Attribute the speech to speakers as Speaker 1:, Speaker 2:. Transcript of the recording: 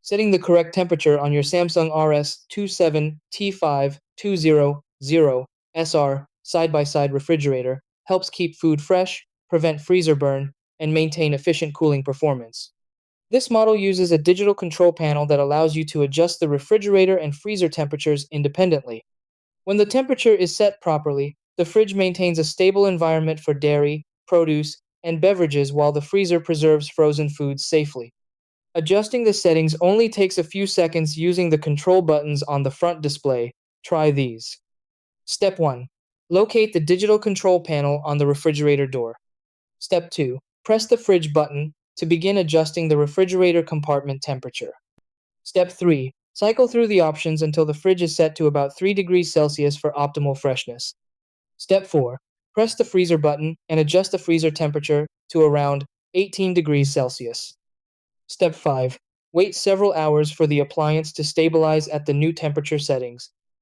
Speaker 1: Setting the correct temperature on your Samsung RS27T5200SR side-by-side refrigerator helps keep food fresh, prevent freezer burn, and maintain efficient cooling performance. This model uses a digital control panel that allows you to adjust the refrigerator and freezer temperatures independently. When the temperature is set properly, the fridge maintains a stable environment for dairy, produce, and beverages while the freezer preserves frozen foods safely. Adjusting the settings only takes a few seconds using the control buttons on the front display. Try these. Step 1. Locate the digital control panel on the refrigerator door. Step 2. Press the fridge button to begin adjusting the refrigerator compartment temperature. Step 3. Cycle through the options until the fridge is set to about 3 degrees Celsius for optimal freshness. Step 4. Press the freezer button and adjust the freezer temperature to around 18 degrees Celsius. Step 5. Wait several hours for the appliance to stabilize at the new temperature settings.